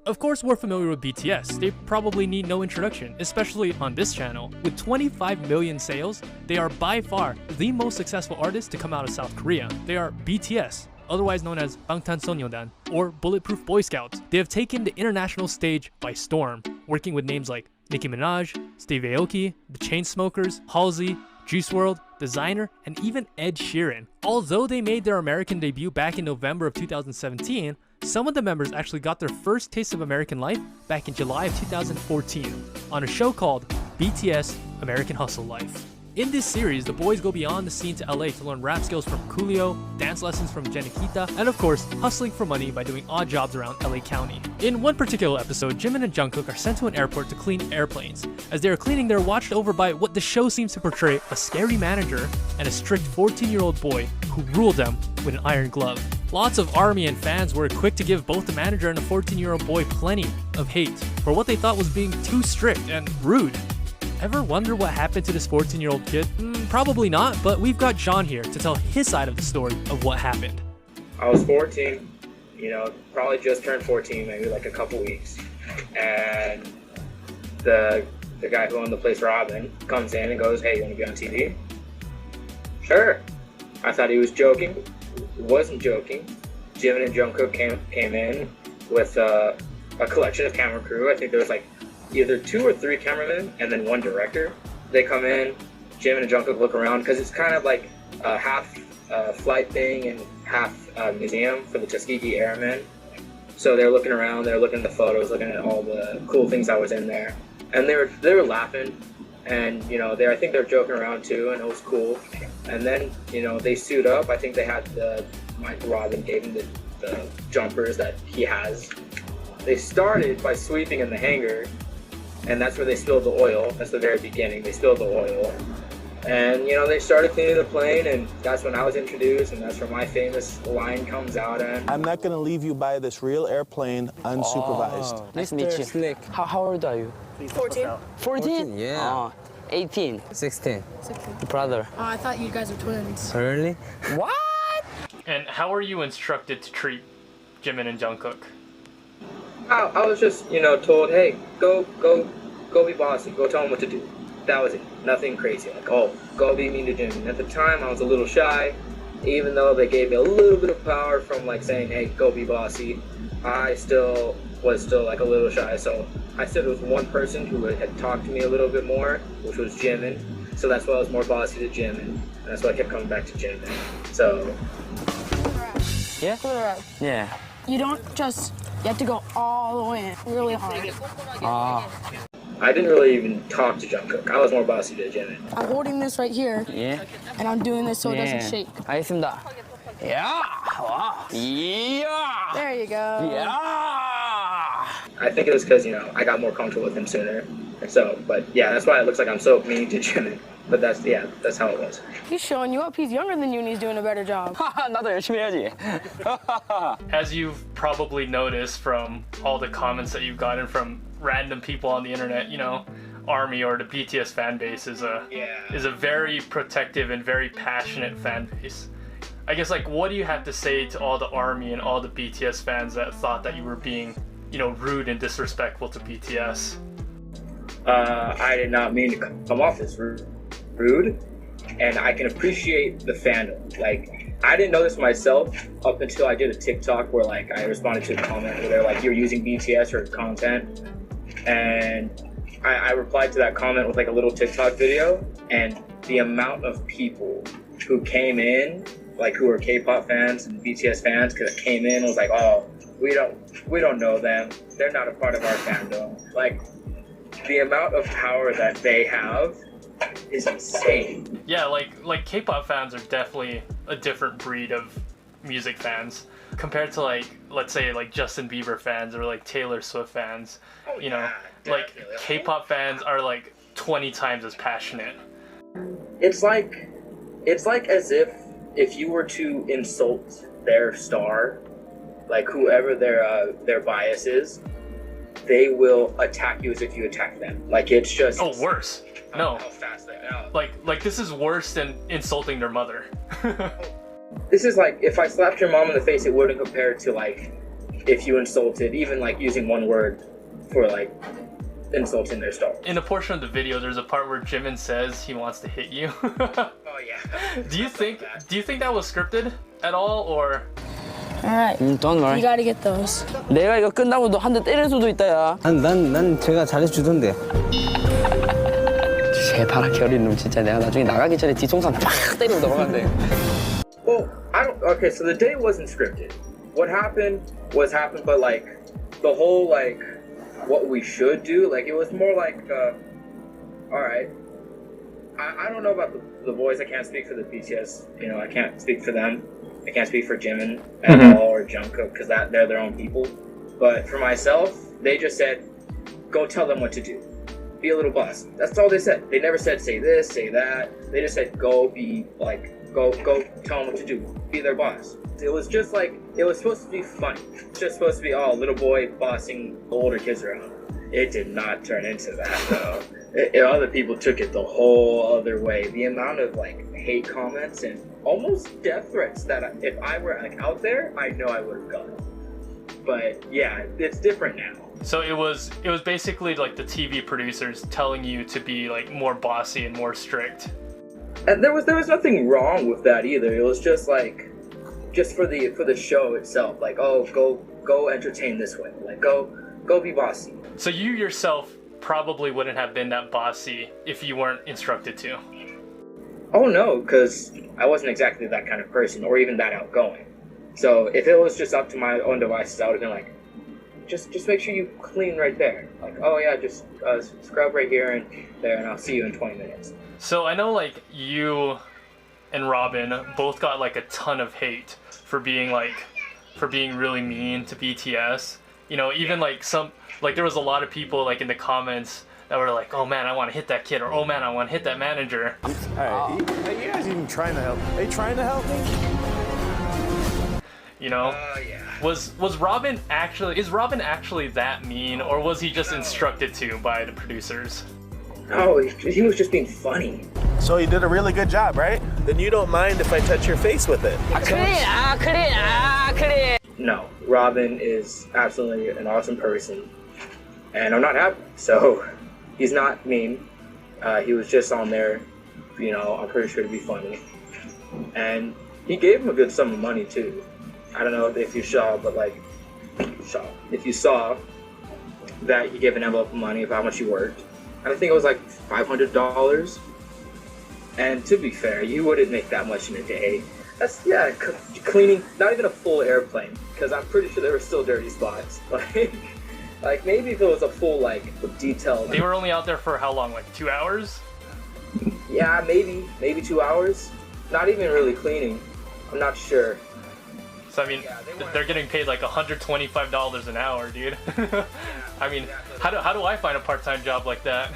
Of course, we're familiar with BTS. They probably need no introduction, especially on this channel. With 25 million sales, they are by far the most successful artist to come out of South Korea. They are BTS, otherwise known as 방탄소년단 or Bulletproof Boy Scouts. They have taken the international stage by storm, working with names like Nicki Minaj, Steve Aoki, The Chainsmokers, Halsey, Juice WRLD, Designer, and even Ed Sheeran. Although they made their American debut back in November of 2017, some of the members actually got their first taste of American life back in July of 2014 on a show called BTS American Hustle Life. In this series, the boys go beyond the scene to LA to learn rap skills from Coolio, dance lessons from Jenikita, and of course, hustling for money by doing odd jobs around LA County. In one particular episode, Jimin and Jungkook are sent to an airport to clean airplanes. As they are cleaning, they're watched over by what the show seems to portray, a scary manager and a strict 14-year-old boy who ruled them with an iron glove. Lots of ARMY and fans were quick to give both the manager and the 14-year-old boy plenty of hate for what they thought was being too strict and rude. Ever wonder what happened to this 14-year-old kid? Probably not, but we've got John here to tell his side of the story of what happened. I was 14, probably just turned 14, maybe like a couple weeks. And the guy who owned the place, Robin, comes in and goes, "Hey, you want to be on TV?" Sure. I thought he was joking. He wasn't joking. Jimin and Jungkook came in with a collection of camera crew. I think there was like either 2 or 3 cameramen and then 1 director. They come in, Jimin and Jungkook look around because it's kind of like a half flight thing and half museum for the Tuskegee Airmen. So they're looking around, they're looking at the photos, looking at all the cool things that was in there, and they were laughing, and I think they're joking around too, and it was cool. And then they suit up. I think they had Robin gave him the jumpers that he has. They started by sweeping in the hangar. And that's where they spilled the oil. That's the very beginning. They spilled the oil. And, they started cleaning the plane, and that's when I was introduced, and that's where my famous line comes out. And I'm not going to leave you by this real airplane unsupervised. Oh, nice to meet you. Slick. How old are you? 14. 14? Yeah. 18. 16. Brother. Oh, I thought you guys were twins. Really? What? And how are you instructed to treat Jimin and Jungkook? I was just, told, hey, go be bossy. Go tell them what to do. That was it. Nothing crazy. Like, go be mean to Jimin. At the time, I was a little shy. Even though they gave me a little bit of power from like saying, hey, go be bossy, I was like a little shy. So I said it was one person who had talked to me a little bit more, which was Jimin. So that's why I was more bossy to Jimin. And that's why I kept coming back to Jimin. So. Yeah? Yeah. You don't just, you have to go all the way in, really hard. I didn't really even talk to Jungkook. I was more bossy to Jimin. I'm holding this right here, Yeah. and I'm doing this so it doesn't shake. 알겠습니다. Yeah. Wow. Yeah. There you go. Yeah. I think it was because, I got more comfortable with him sooner. So, but yeah, that's why it looks like I'm so mean to Jimin. But that's how it was. He's showing you up. He's younger than you, and he's doing a better job. 나도 열심히 해야지. As you've probably noticed from all the comments that you've gotten from random people on the internet, ARMY or the BTS fan base is a very protective and very passionate fan base. I guess, what do you have to say to all the ARMY and all the BTS fans that thought that you were being, rude and disrespectful to BTS? I did not mean to come off as rude, and I can appreciate the fandom. I didn't know this myself up until I did a TikTok where I responded to a comment where they're like, "You're using BTS for content," and I replied to that comment with a little TikTok video, and the amount of people who came in, who were K-pop fans and BTS fans, came in and was like, "Oh, we don't know them. They're not a part of our fandom." The amount of power that they have is insane. Yeah, K-pop fans are definitely a different breed of music fans compared to let's say Justin Bieber fans or Taylor Swift fans. K-pop fans are 20 times as passionate. It's like as if you were to insult their star, whoever their bias is, they will attack you as if you attack them. It's just... Oh, worse. No. How fast they are. This is worse than insulting their mother. This is if I slapped your mom in the face, it wouldn't compare to if you insulted, even like using one word for like insulting their star. In a portion of the video, there's a part where Jimin says he wants to hit you. Oh yeah. Do you think that was scripted at all, or? Alright, Don't worry. you gotta get those. 내가 이거 끝나고 너 한 대 때릴 수도 있다, 야. 난 제가 잘해주던데. 새파랗게 어린 놈 진짜 내가 나중에 나가기 전에 뒤통수 쫙 때리고 넘어간대. Well, I don't. Okay, so the day wasn't scripted. What happened was happened, but like the whole like what we should do, like it was more like, all right. I don't know about the boys. I can't speak for the BTS. You know, I can't speak for them. I can't speak for Jimin at all or Jungkook because they're their own people. But for myself, they just said, go tell them what to do. Be a little boss. That's all they said. They never said say this, say that. They just said go be like go tell them what to do. Be their boss. It was just like it was supposed to be funny. It's just supposed to be little boy bossing older kids around. It did not turn into that though. Other people took it the whole other way. The amount of like hate comments and almost death threats that if I were like out there, I know I would have gotten. But yeah, it's different now. So it was basically like the TV producers telling you to be like more bossy and more strict. And there was nothing wrong with that either. It was just like for the show itself, like go entertain this way, like go be bossy. So you yourself probably wouldn't have been that bossy if you weren't instructed to. Oh no, because I wasn't exactly that kind of person or even that outgoing. So if it was just up to my own devices, I would have been like, just make sure you clean right there. Like, oh yeah, just scrub right here and there, and I'll see you in 20 minutes. So I know like you and Robin both got like a ton of hate for being really mean to BTS. You know, even like there was a lot of people like in the comments that were like, oh man, I want to hit that kid, or oh man, I want to hit that manager. Hey, you guys even trying to help? Are you trying to help me? You know, Yeah. is Robin actually that mean, or was he just instructed to by the producers? No, he was just being funny. So you did a really good job, right? Then you don't mind if I touch your face with it. No, Robin is absolutely an awesome person, and I'm not happy. So he's not mean. He was just on there, you know, I'm pretty sure to be funny. And he gave him a good sum of money too. I don't know if you saw, but like, if you saw that he gave an envelope of money of how much he worked. And I think it was like $500. And to be fair, you wouldn't make that much in a day. That's, yeah, cleaning, not even a full airplane, because I'm pretty sure there were still dirty spots. Like maybe if it was a full, like, detailed. They were only out there for how long, like 2 hours? Yeah, maybe 2 hours. Not even really cleaning. I'm not sure. So I mean, they're getting paid like $125 an hour, dude. I mean, how do I find a part-time job like that?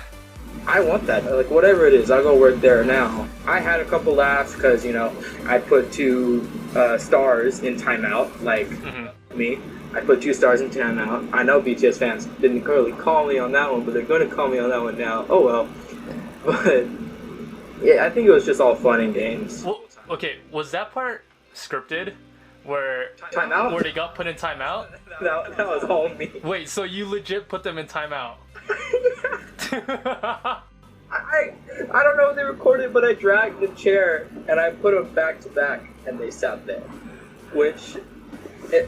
I want that. Like, whatever it is, I'll go work there now. I had a couple laughs because, you know, I put 2 stars in timeout, like me. I put 2 stars in timeout. I know BTS fans didn't really call me on that one, but they're going to call me on that one now. Oh well. But yeah, I think it was just all fun and games. Well, okay, was that part scripted? Where Timeout? Where they got put in timeout? That was all me. Wait, so you legit put them in timeout? I don't know if they recorded, but I dragged the chair and I put them back to back, and they sat there. Which,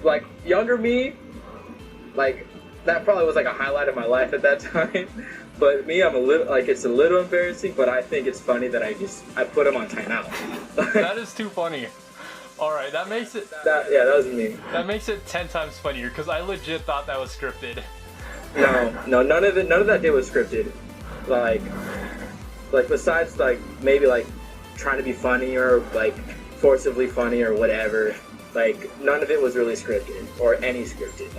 like younger me, like that probably was like a highlight of my life at that time. But me, I'm a little like it's a little embarrassing, but I think it's funny that I put them on timeout. That is too funny. All right, that makes it. That was me. That makes it 10 times funnier because I legit thought that was scripted. No, none of that day was scripted. Like besides like maybe like trying to be funny or like forcibly funny or whatever. Like none of it was really scripted or any scripted.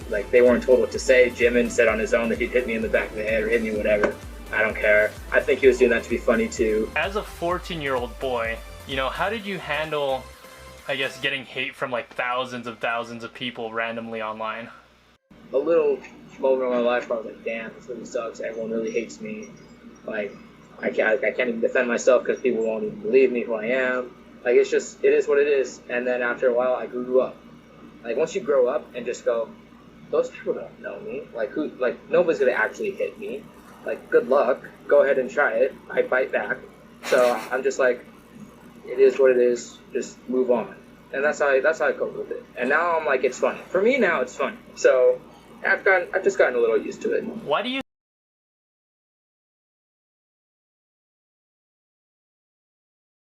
Like they weren't told what to say. Jimin said on his own that he'd hit me in the back of the head or hit me whatever. I don't care. I think he was doing that to be funny too. As a 14-year-old boy, you know, how did you handle, I guess, getting hate from like thousands of people randomly online? A little moment in my life where I was like, damn, this really sucks. Everyone really hates me. Like, I can't even defend myself because people won't even believe me who I am. Like, it is what it is. And then after a while, I grew up. Like, once you grow up and just go, those people don't know me. Like who? Like nobody's gonna actually hit me. Like good luck. Go ahead and try it. I bite back. So I'm just like, it is what it is. Just move on. And that's how I cope with it. And now I'm like, it's funny. For me now, it's funny. So I've just gotten a little used to it. Why do you